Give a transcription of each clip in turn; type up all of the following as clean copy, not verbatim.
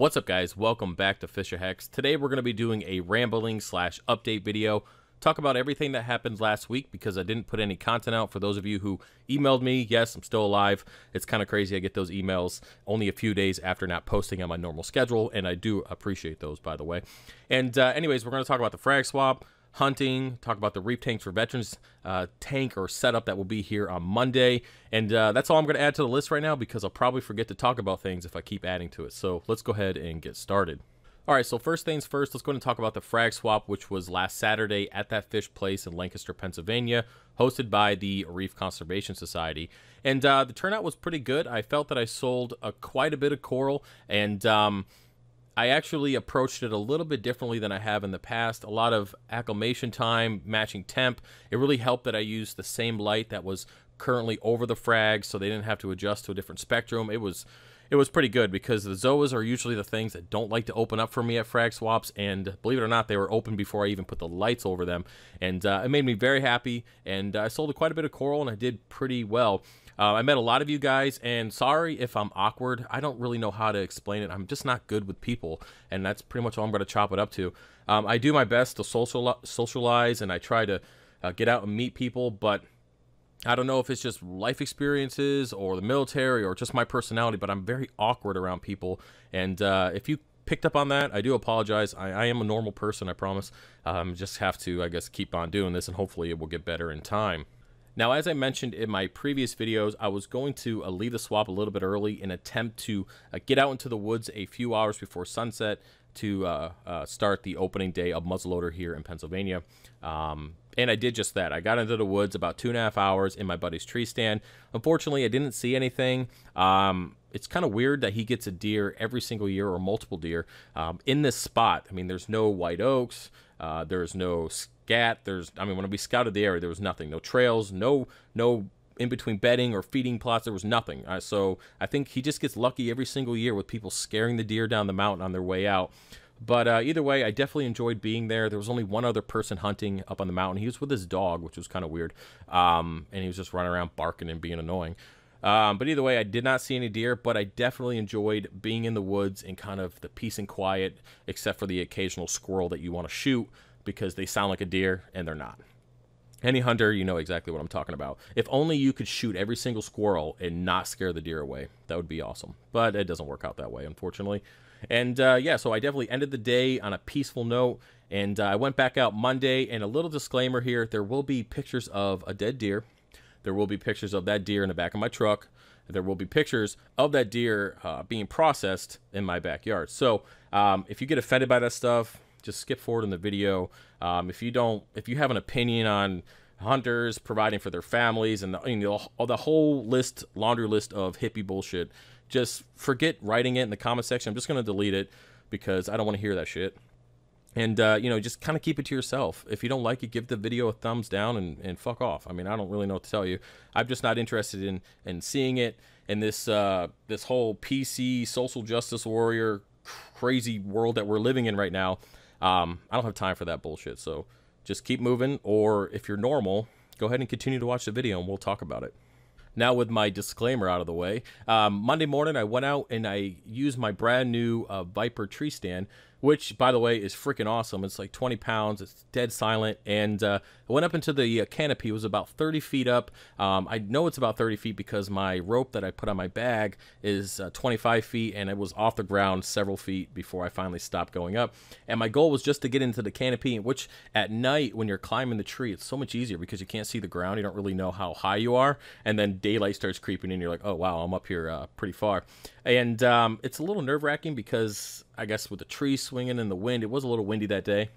What's up, guys? Welcome back to FishOfHex. Today we're going to be doing a rambling / update video. Talk about everything that happened last week because I didn't put any content out. For those of you who emailed me, yes, I'm still alive. It's kind of crazy I get those emails only a few days after not posting on my normal schedule, and I do appreciate those, by the way. And anyways, we're going to talk about the frag swap, hunting, talk about the Reef tanks for veterans tank or setup that will be here on Monday. And that's all I'm going to add to the list right now because I'll probably forget to talk about things if I keep adding to it. So let's go ahead and get started. All right, so first things first, let's go ahead and talk about the frag swap, which was last Saturday at that fish place in Lancaster, Pennsylvania, hosted by the Reef Conservation Society. And the turnout was pretty good. I felt that I sold quite a bit of coral, and I actually approached it a little bit differently than I have in the past. A lot of acclimation time, matching temp. It really helped that I used the same light that was currently over the frag, so they didn't have to adjust to a different spectrum. It was pretty good because the zoas are usually the things that don't like to open up for me at frag swaps, and believe it or not, they were open before I even put the lights over them, and it made me very happy, and I sold quite a bit of coral, and I did pretty well. I met a lot of you guys, and sorry if I'm awkward. I don't really know how to explain it. I'm just not good with people, and that's pretty much all I'm going to chop it up to. I do my best to socialize, and I try to get out and meet people, but I don't know if it's just life experiences or the military or just my personality, but I'm very awkward around people. And if you picked up on that, I do apologize. I am a normal person, I promise. Just have to, I guess, keep on doing this, and hopefully it will get better in time. Now, as I mentioned in my previous videos, I was going to leave the swap a little bit early in an attempt to get out into the woods a few hours before sunset to start the opening day of Muzzleloader here in Pennsylvania. And I did just that. I got into the woods about 2.5 hours in my buddy's tree stand. Unfortunately, I didn't see anything. It's kind of weird that he gets a deer every single year, or multiple deer, in this spot. I mean, there's no white oaks. There's no scat. When we scouted the area, there was nothing. No trails, no in-between bedding or feeding plots. There was nothing. So I think he just gets lucky every single year with people scaring the deer down the mountain on their way out. But either way, I definitely enjoyed being there. There was only one other person hunting up on the mountain. He was with his dog, which was kind of weird. And he was just running around barking and being annoying. But either way, I did not see any deer, but I definitely enjoyed being in the woods and kind of the peace and quiet, except for the occasional squirrel that you want to shoot because they sound like a deer, and they're not. Any hunter, you know exactly what I'm talking about. If only you could shoot every single squirrel and not scare the deer away. That would be awesome. But it doesn't work out that way, unfortunately. And yeah, so I definitely ended the day on a peaceful note, and I went back out Monday. And a little disclaimer here, there will be pictures of a dead deer. There will be pictures of that deer in the back of my truck. There will be pictures of that deer being processed in my backyard. So if you get offended by that stuff, just skip forward in the video. If you have an opinion on hunters providing for their families and the whole laundry list of hippie bullshit, just forget writing it in the comment section. I'm just going to delete it because I don't want to hear that shit. And, just kind of keep it to yourself. If you don't like it, give the video a thumbs down and fuck off. I mean, I don't really know what to tell you. I'm just not interested in seeing it in this whole PC, social justice warrior, crazy world that we're living in right now. I don't have time for that bullshit. So just keep moving. Or if you're normal, go ahead and continue to watch the video and we'll talk about it. Now, with my disclaimer out of the way, Monday morning I went out and I used my brand new Viper tree stand, which, by the way, is freaking awesome. It's like 20 pounds. It's dead silent. And I went up into the canopy. It was about 30 feet up. I know it's about 30 feet because my rope that I put on my bag is 25 feet, and it was off the ground several feet before I finally stopped going up. And my goal was just to get into the canopy, which at night when you're climbing the tree, it's so much easier because you can't see the ground. You don't really know how high you are. And then daylight starts creeping in. You're like, oh, wow, I'm up here pretty far. And it's a little nerve-wracking because I guess with the trees swinging and the wind, it was a little windy that day.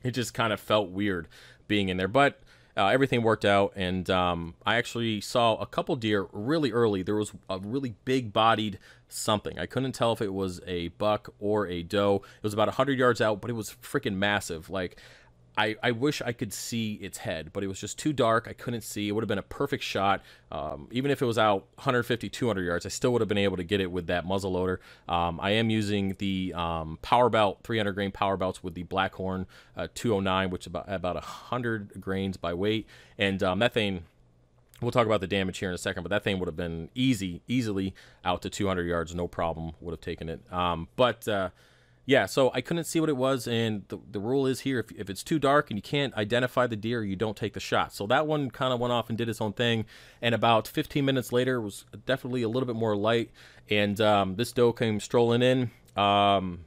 It just kind of felt weird being in there. But everything worked out, and I actually saw a couple deer really early. There was a really big-bodied something. I couldn't tell if it was a buck or a doe. It was about 100 yards out, but it was freaking massive. Like, I wish I could see its head, but it was just too dark. I couldn't see. It would have been a perfect shot. Even if it was out 150, 200 yards, I still would have been able to get it with that muzzleloader. I am using the power belt, 300 grain power belts with the Blackhorn 209, which is about 100 grains by weight. And that thing We'll talk about the damage here in a second, but that thing would have been easily out to 200 yards, no problem, would have taken it. Yeah, so I couldn't see what it was, and the rule is here, if it's too dark and you can't identify the deer, you don't take the shot. So that one kind of went off and did its own thing, and about 15 minutes later, it was definitely a little bit more light, and this doe came strolling in, and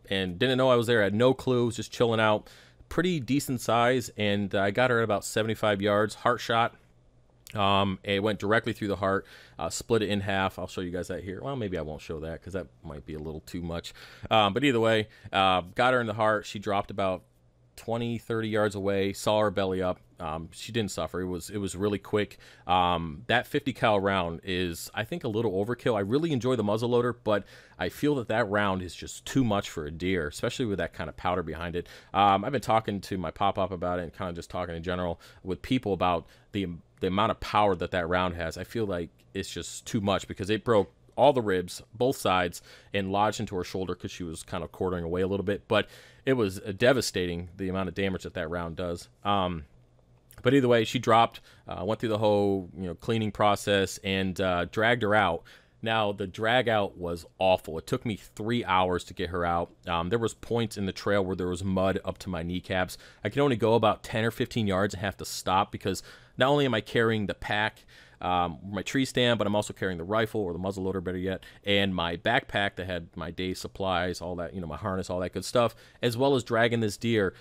didn't know I was there, I had no clue, was just chilling out, pretty decent size, and I got her at about 75 yards, heart shot. It went directly through the heart, split it in half. I'll show you guys that here. Well, maybe I won't show that because that might be a little too much. But either way, got her in the heart. She dropped about 20-30 yards away, saw her belly up. She didn't suffer. It was really quick. That 50 cal round is, I think, a little overkill. I really enjoy the muzzleloader, but I feel that round is just too much for a deer, especially with that kind of powder behind it. I've been talking to my pop-up about it and kind of just talking in general with people about the amount of power that round has. I feel like it's just too much because it broke all the ribs, both sides, and lodged into her shoulder because she was kind of quartering away a little bit. But it was devastating, the amount of damage that round does. But either way, she dropped, went through the whole cleaning process, and dragged her out. Now, the drag out was awful. It took me 3 hours to get her out. There was points in the trail where there was mud up to my kneecaps. I could only go about 10 or 15 yards and have to stop because not only am I carrying the pack, my tree stand, but I'm also carrying the rifle, or the muzzleloader, better yet, and my backpack that had my day's supplies, all that, my harness, all that good stuff, as well as dragging this deer.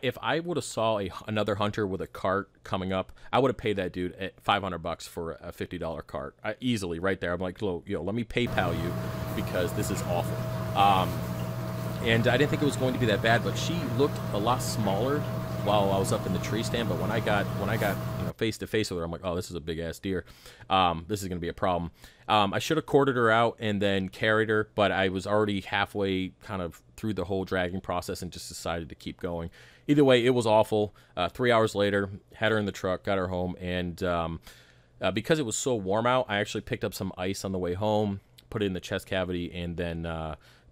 If I would have saw another hunter with a cart coming up, I would have paid that dude at $500 for a $50 cart, easily, right there. I'm like, let me PayPal you because this is awful. And I didn't think it was going to be that bad, but she looked a lot smaller while I was up in the tree stand. But when I got face to face with her, I'm like, oh, this is a big ass deer. This is going to be a problem. I should have quartered her out and then carried her, but I was already halfway kind of through the whole dragging process and just decided to keep going. Either way, it was awful. 3 hours later, had her in the truck, got her home, and because it was so warm out, I actually picked up some ice on the way home, put it in the chest cavity, and then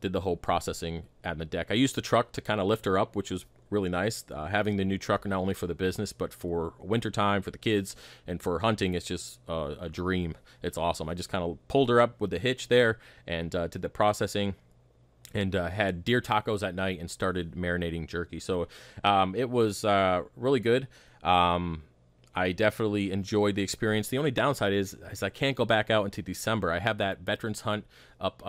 did the whole processing at the deck. I used the truck to kind of lift her up, which was really nice. Having the new truck not only for the business, but for wintertime, for the kids, and for hunting, it's just a dream. It's awesome. I just kind of pulled her up with the hitch there and did the processing, and had deer tacos at night and started marinating jerky. So it was really good. I definitely enjoyed the experience. The only downside is I can't go back out into December. I have that veterans hunt up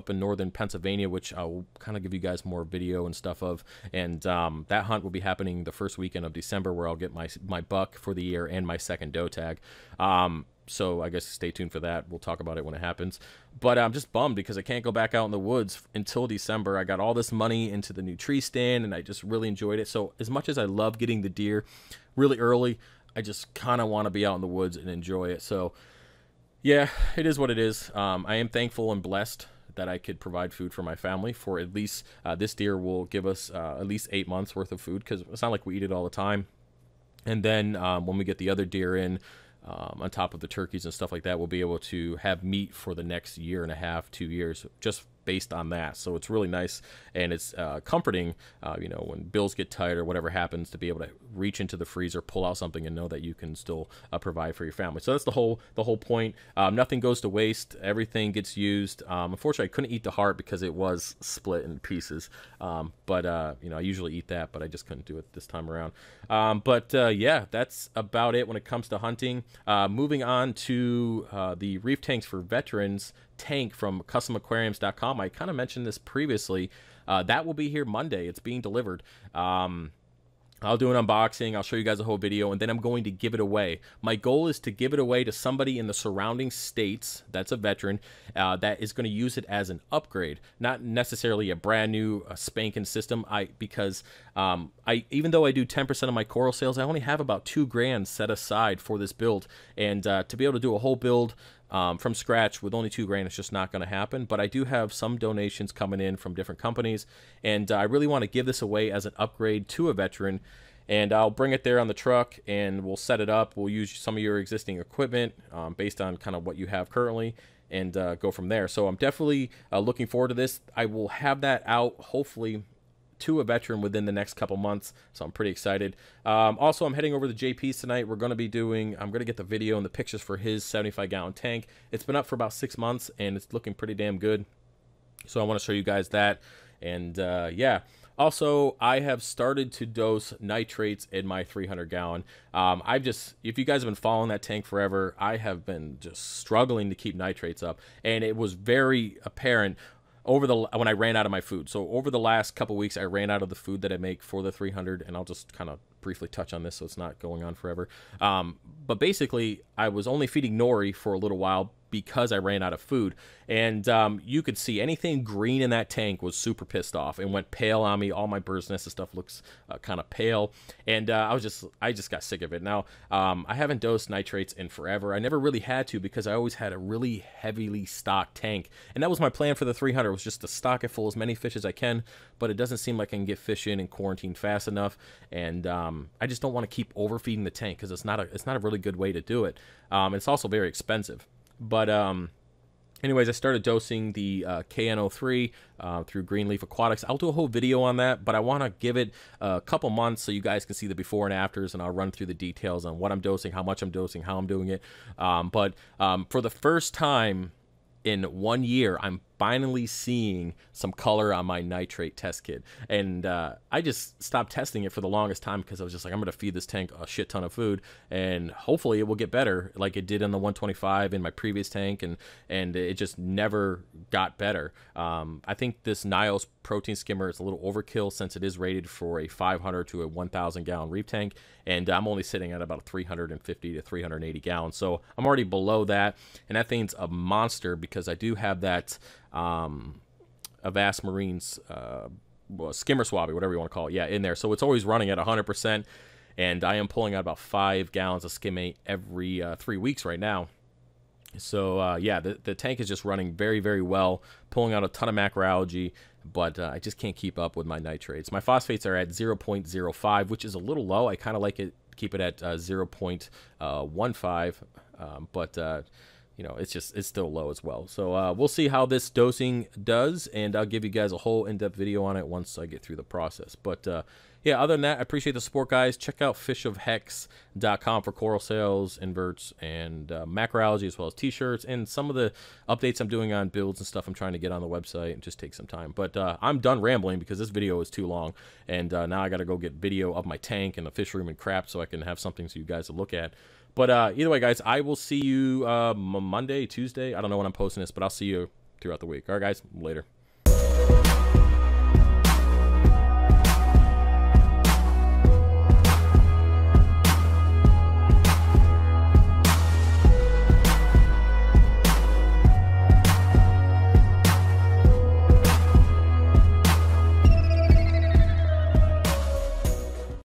in northern Pennsylvania, which I'll kind of give you guys more video and stuff of. And that hunt will be happening the first weekend of December, where I'll get my buck for the year and my second doe tag. So I guess stay tuned for that. We'll talk about it when it happens. But I'm just bummed because I can't go back out in the woods until December. I got all this money into the new tree stand, and I just really enjoyed it. So as much as I love getting the deer really early, I just kind of want to be out in the woods and enjoy it. So yeah, it is what it is. I am thankful and blessed that I could provide food for my family for at least, this deer will give us at least 8 months worth of food, because it's not like we eat it all the time. And then when we get the other deer in, on top of the turkeys and stuff like that, we'll be able to have meat for the next 1.5 to 2 years, just based on that. So it's really nice, and it's comforting, when bills get tight or whatever happens, to be able to reach into the freezer, pull out something, and know that you can still provide for your family. So that's the whole point. Nothing goes to waste. Everything gets used. Unfortunately, I couldn't eat the heart because it was split in pieces. But I usually eat that, but I just couldn't do it this time around. Yeah, that's about it when it comes to hunting. Moving on to the Reef Tanks for Veterans tank from customaquariums.com. I kind of mentioned this previously. That will be here Monday. It's being delivered. I'll do an unboxing. I'll show you guys a whole video, and then I'm going to give it away. My goal is to give it away to somebody in the surrounding states that's a veteran that is going to use it as an upgrade, not necessarily a brand new spanking system. Because even though I do 10% of my coral sales, I only have about $2,000 set aside for this build, and to be able to do a whole build from scratch with only $2,000, it's just not going to happen. But I do have some donations coming in from different companies, and I really want to give this away as an upgrade to a veteran. And I'll bring it there on the truck, and we'll set it up. We'll use some of your existing equipment based on kind of what you have currently, and go from there. So I'm definitely looking forward to this. I will have that out hopefully to a veteran within the next couple months, so I'm pretty excited. Also, I'm heading over to JP's tonight. I'm going to get the video and the pictures for his 75-gallon tank. It's been up for about 6 months, and it's looking pretty damn good. So I want to show you guys that. And yeah. Also, I have started to dose nitrates in my 300-gallon. If you guys have been following that tank forever, I have been just struggling to keep nitrates up, and it was very apparent when I ran out of my food. So over the last couple weeks, I ran out of the food that I make for the 300, and I'll just kind of briefly touch on this so it's not going on forever. But basically, I was only feeding nori for a little while because I ran out of food, and you could see anything green in that tank was super pissed off and went pale on me. All my bird's nest and stuff looks kind of pale, and I just got sick of it. Now I haven't dosed nitrates in forever. I never really had to because I always had a really heavily stocked tank, and that was my plan for the 300, was just to stock it full as many fish as I can. But it doesn't seem like I can get fish in and quarantine fast enough, and I just don't want to keep overfeeding the tank because it's not a really good way to do it. It's also very expensive. But anyways, I started dosing the KNO3 through Greenleaf Aquatics. I'll do a whole video on that, but I want to give it a couple months so you guys can see the before and afters, and I'll run through the details on what I'm dosing, how much I'm dosing, how I'm doing it. But for the first time in 1 year, I'm finally seeing some color on my nitrate test kit, and I just stopped testing it for the longest time because I was just like, I'm gonna feed this tank a shit ton of food, and hopefully it will get better like it did in the 125 in my previous tank, and it just never got better. I think this Niles protein skimmer is a little overkill since it is rated for a 500 to a 1,000 gallon reef tank, and I'm only sitting at about 350 to 380 gallons, so I'm already below that, and that thing's a monster because I do have that Avast Marines skimmer swabby, whatever you want to call it, yeah, in there. So it's always running at 100%, and I am pulling out about 5 gallons of skimmate every 3 weeks right now. So yeah, the tank is just running very, very well, pulling out a ton of macroalgae, but I just can't keep up with my nitrates. My phosphates are at 0.05, which is a little low. I kind of like it, keep it at 0.15, but you know, it's still low as well. So we'll see how this dosing does, and I'll give you guys a whole in-depth video on it once I get through the process. But yeah, other than that, I appreciate the support, guys. Check out FishOfHex.com for coral sails, inverts, and macroalgae, as well as t-shirts, and some of the updates I'm doing on builds and stuff I'm trying to get on the website, and just take some time. But I'm done rambling because this video is too long, and now I got to go get video of my tank and the fish room and crap so I can have something so you guys to look at. But either way, guys, I will see you Monday, Tuesday. I don't know when I'm posting this, but I'll see you throughout the week. All right, guys, later.